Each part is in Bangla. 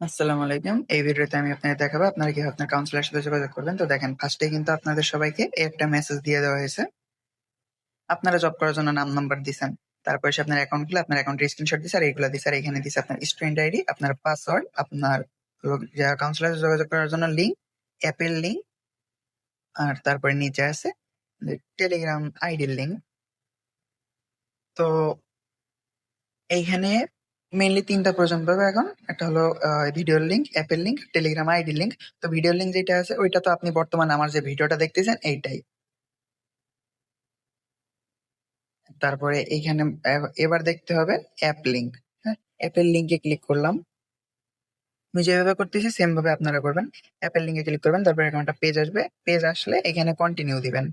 আসসালামু আলাইকুম। এই ভিডিওতে আমি আপনাদের দেখাবো আপনারা কিভাবে আপনার কাউন্সিলরের সাথে যোগাযোগ করবেন। তো দেখেন, ফার্স্টেই কিন্তু আপনাদের সবাইকে একটা মেসেজ দিয়ে দেওয়া হয়েছে। আপনারা জব করার জন্য নাম নাম্বার দিছেন। তারপরে এসে আপনার অ্যাকাউন্ট খুলে আপনার অ্যাকাউন্টের স্ক্রিনশট দিছে আর এইগুলা দিছে। আর এখানে দিছে আপনার স্টুডেন্ট আইডি, আপনার পাসওয়ার্ড, আপনার কাউন্সিলরের সাথে যোগাযোগ করার জন্য লিঙ্ক, অ্যাপের লিঙ্ক, আর তারপরে নিচে আছে যে টেলিগ্রাম আইডির লিঙ্ক। তো এইখানে মেইনলি ৩ টা প্রয়োজন পড়বে এখন। একটা হলো ভিডিওর লিঙ্ক, অ্যাপের লিঙ্ক, টেলিগ্রাম আইডির লিঙ্ক। তো ভিডিওর লিঙ্ক যেটা আছে ওইটা তো আপনি বর্তমানে আমার যে ভিডিওটা দেখতেছেন এইটাই। তারপরে এইখানে এবার দেখতে হবে অ্যাপ লিঙ্ক। হ্যাঁ? অ্যাপের লিঙ্কে ক্লিক করলাম। আমি যেভাবে করতেছি সেম ভাবে আপনারা করবেন। অ্যাপের লিঙ্কে ক্লিক করবেন, তারপরে এরকম একটা পেজ আসবে। পেজ আসলে এখানে কন্টিনিউ দিবেন।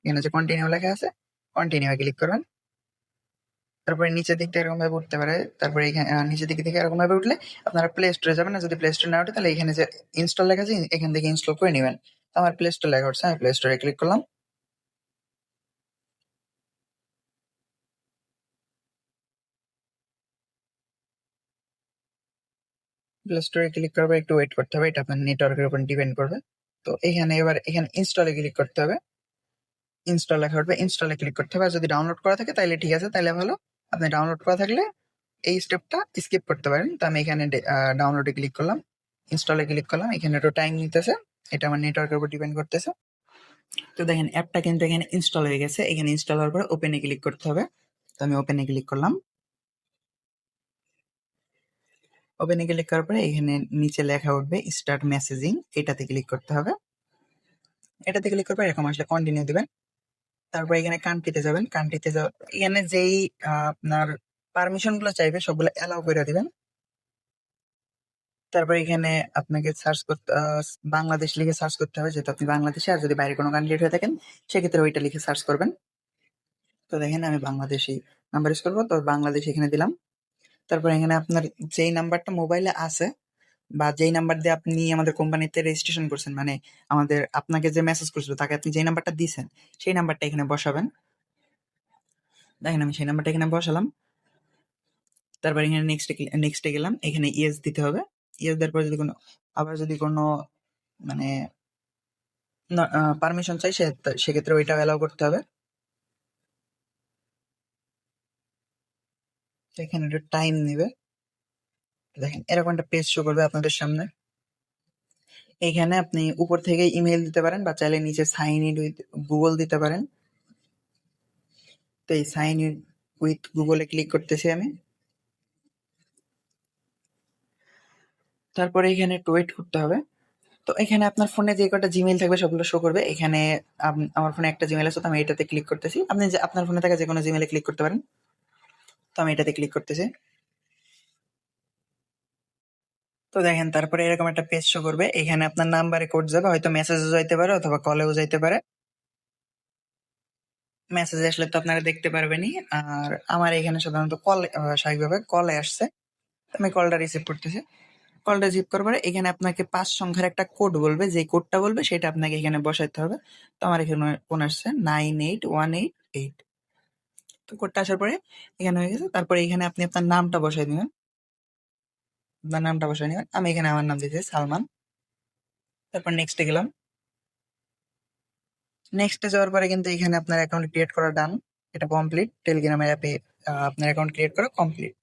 এখানে যে কন্টিনিউ লেখা আছে, কন্টিনিউ এ ক্লিক করবেন। তারপরে নিচের দিকটা এরকম ভাবে উঠতে পারে। তারপরে এখানে নিচের দিকে থেকে এরকম ভাবে উঠলে আপনারা প্লে স্টোরে যাবেন। আর যদি প্লে স্টোরে না ওঠে তাহলে এখানে যে ইনস্টল লেখা আছে এখান থেকে ইনস্টল করে নেবেন। তো আমার প্লে স্টোর লেখা উঠছে, আমি প্লে স্টোরে ক্লিক করলাম। প্লে স্টোরে ক্লিক করার পর একটু ওয়েট করতে হবে, এটা আপনার নেটওয়ার্কের উপর ডিপেন্ড করবে। তো এখানে এবার এখানে ইনস্টলে ক্লিক করতে হবে। ইনস্টল লেখা উঠবে, ইনস্টলে ক্লিক করতে হবে। আর যদি ডাউনলোড করা থাকে তাহলে ঠিক আছে, তাহলে ভালো। আপনি ডাউনলোড করা থাকলে এই স্টেপটা স্কিপ করতে পারেন। তো আমি এখানে ডাউনলোডে ক্লিক করলাম, ইনস্টলে ক্লিক করলাম। এখানে একটু টাইম নিতেছে, এটা আমার নেটওয়ার্কের উপর ডিপেন্ড করতেছে। তো দেখেন অ্যাপটা কিন্তু এখানে ইনস্টল হয়ে গেছে। এখানে ইনস্টল হওয়ার পরে ওপেনে ক্লিক করতে হবে। তো আমি ওপেনে ক্লিক করলাম। ওপেনে ক্লিক করার পরে এখানে নিচে লেখা উঠবে স্টার্ট মেসেজিং, এটাতে ক্লিক করতে হবে। এটাতে ক্লিক করবে এরকম আসলে কন্টিনিউ দিবেন। তারপর এখানে কান্ট্রিতে যাবেন। কান্ট্রিতে যাওয়ার এখানে যেই আপনার পারমিশন গুলো চাইবে সবগুলো অ্যালাউ করে দিবেন। তারপর এখানে আপনাকে সার্চ করতে বাংলাদেশ লিখে সার্চ করতে হবে, যেহেতু আপনি বাংলাদেশে। আর যদি বাইরে কোনো কান্ট্রি হয়ে থাকেন সেক্ষেত্রে ওইটা লিখে সার্চ করবেন। তো দেখেন আমি বাংলাদেশি নাম্বার ইউজ করবো, তো বাংলাদেশ এখানে দিলাম। তারপর এখানে আপনার যেই নাম্বারটা মোবাইলে আছে বা যেই নাম্বার দিয়ে আপনি আমাদের কোম্পানিতে রেজিস্ট্রেশন করছেন, মানে আপনাকে যে মেসেজ করছিল তাকে আপনি যেই নাম্বারটা দিয়েছেন সেই নাম্বারটা এখানে বসাবেন। দেখেন আমি সেই নাম্বারটা এখানে বসালাম। তারপর এখানে নেক্সটে গেলাম। এখানে ইয়েস দিতে হবে। ইয়েস দেওয়ার পর যদি কোনো মানে পারমিশন চাই সেক্ষেত্রে ওইটা অ্যালাউ করতে হবে। এখানে একটু টাইম নেবে। দেখেন এরকম একটা পেজ শো করবে আপনাদের সামনে। এখানে আপনি উপর থেকে ইমেল দিতে পারেন বা চাইলে নিচে সাইন ইন উইথ গুগল দিতে পারেন। তো এই সাইন ইন উইথ গুগলে ক্লিক করতেছি আমি। তারপরে এখানে একটু ওয়েট করতে হবে। তো এখানে আপনার ফোনে যে কটা জিমেইল থাকবে সবগুলো শো করবে। এখানে আমার ফোনে একটা জিমেইল আছে, তো আমি এটাতে ক্লিক করতেছি। আপনি যে আপনার ফোনে থাকা যে কোনো জিমেইলে ক্লিক করতে পারেন। তো আমি এটাতে ক্লিক করতেছি। তো দেখেন তারপরে এরকম একটা পেজ শো করবে। এখানে আপনার নাম্বারে কোড যাবে, হয়তো মেসেজও যাইতে পারে অথবা কলেও যাইতে পারে। মেসেজ আসলে তো আপনারা দেখতে পারবেনই। আর আমার এখানে সাধারণত স্বাভাবিকভাবে কলে আসছে। আমি কলটা রিসিভ করতেছি। কলটা রিসিভ করার পরে এখানে আপনাকে ৫ সংখ্যার একটা কোড বলবে। যেই কোডটা বলবে সেটা আপনাকে এখানে বসাইতে হবে। তো আমার এখানে ফোন আসছে 98188। তো কোডটা আসার পরে এখানে হয়ে গেছে। তারপরে এখানে আপনি আপনার নামটা বসাই দিবেন। আপনার নামটা বসায় নিবেন। আমি এখানে আমার নাম দিয়েছি সালমান। তারপর নেক্সটে গেলাম। নেক্সটে যাওয়ার পরে কিন্তু এখানে আপনার অ্যাকাউন্ট ক্রিয়েট করা ডান। এটা কমপ্লিট। টেলিগ্রামের অ্যাপে আপনার অ্যাকাউন্ট ক্রিয়েট করা কমপ্লিট।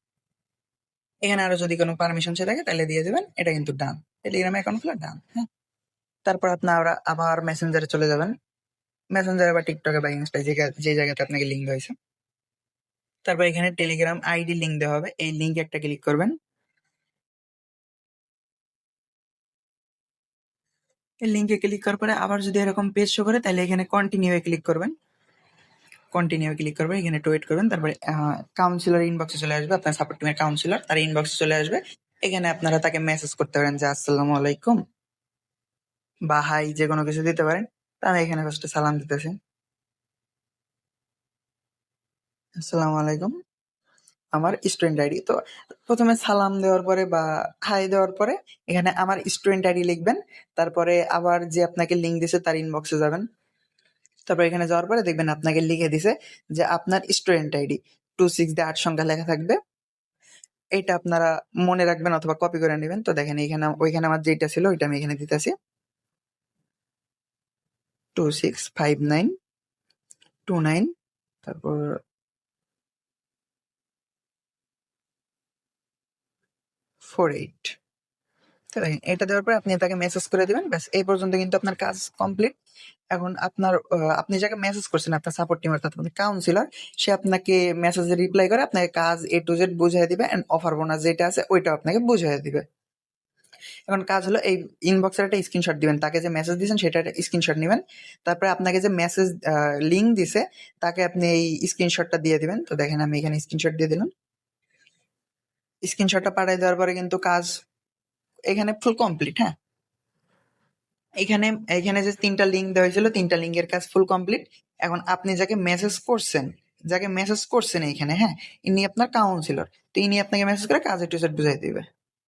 এখানে আরো যদি কোনো পারমিশন চেয়ে থাকে তাহলে দিয়ে দিবেন। এটা কিন্তু ডান। টেলিগ্রামে অ্যাকাউন্ট খোলা ডান। হ্যাঁ? তারপর আপনারা আবার মেসেঞ্জারে চলে যাবেন। মেসেঞ্জারে বা টিকটকে বা ইনস্টায় যে জায়গাতে আপনাকে লিঙ্ক দেওয়া হয়েছে। তারপর এখানে টেলিগ্রাম আইডি লিঙ্ক দেওয়া হবে। এই লিঙ্কে একটা ক্লিক করবেন। এই লিঙ্কে ক্লিক করার পরে আবার যদি এরকম পেজ শো করে তাহলে এখানে কন্টিনিউ এ ক্লিক করবেন। কন্টিনিউ ক্লিক করবেন। এখানে একটু ওয়েট করবেন। তারপরে কাউন্সিলর ইনবক্সে চলে আসবে। আপনার সাপোর্ট টিমের কাউন্সিলর তার ইনবক্সে চলে আসবে। এখানে আপনারা তাকে মেসেজ করতে পারেন যে আসসালামু আলাইকুম বা হাই, যে কোনো কিছু দিতে পারেন। তো আমি এখানে ফার্স্টে সালাম দিতেছি। আসসালামু আলাইকুম, আমার স্টুডেন্ট আইডি। তো প্রথমে সালাম দেওয়ার পরে বা হাই দেওয়ার পরে এখানে আমার স্টুডেন্ট আইডি লিখবেন। তারপরে আবার যে আপনাকে লিঙ্ক দিছে তার ইনবক্সে যাবেন। তারপর এখানে যাওয়ার পরে দেখবেন আপনাকে লিখে দিছে যে আপনার স্টুডেন্ট আইডি 26 দিয়ে 8 সংখ্যা লেখা থাকবে। এইটা আপনারা মনে রাখবেন অথবা কপি করে নেবেন। তো দেখেন এইখানে ওইখানে আমার যেটা ছিল ওইটা আমি এখানে দিতেছি 265929 তারপর 48। তো দেখেন এটা দেওয়ার পরে আপনি তাকে মেসেজ করে দিবেন। ব্যাস এই পর্যন্ত কিন্তু আপনার কাজ কমপ্লিট। এখন আপনার আপনি যাকে মেসেজ করছেন আপনার সাপোর্ট টিম অর্থাৎ আপনার কাউন্সিলর, সে আপনাকে মেসেজে রিপ্লাই করে আপনাকে কাজ A to Z বুঝাই দিবে এন্ড অফার বোনাস যেটা আছে ওইটাও আপনাকে বুঝাই দিবে। এখন কাজ হলো এই ইনবক্সের একটা স্ক্রিনশট দিবেন। তাকে যে মেসেজ দিয়েছেন সেটার একটা স্ক্রিনশট নিবেন। তারপরে আপনাকে যে মেসেজ লিঙ্ক দিছে তাকে আপনি এই স্ক্রিনশটটা দিয়ে দিবেন। তো দেখেন আমি এখানে স্ক্রিনশট দিয়ে দিলাম। স্ক্রিনশটটা পাঠিয়ে দেওয়ার পরে কিন্তু কাজ এখানে ফুল কমপ্লিট, হ্যাঁ? এখানে এখানে যে ৩ টা লিঙ্ক দেওয়া হয়েছিল ৩ টা লিঙ্কের কাজ ফুল কমপ্লিট। এখন আপনি যাকে মেসেজ করছেন এইখানে, হ্যাঁ? ইনি আপনার কাউন্সিলর। তো ইনি আপনাকে মেসেজ করে কাজ A to Z বুঝাই দিবে।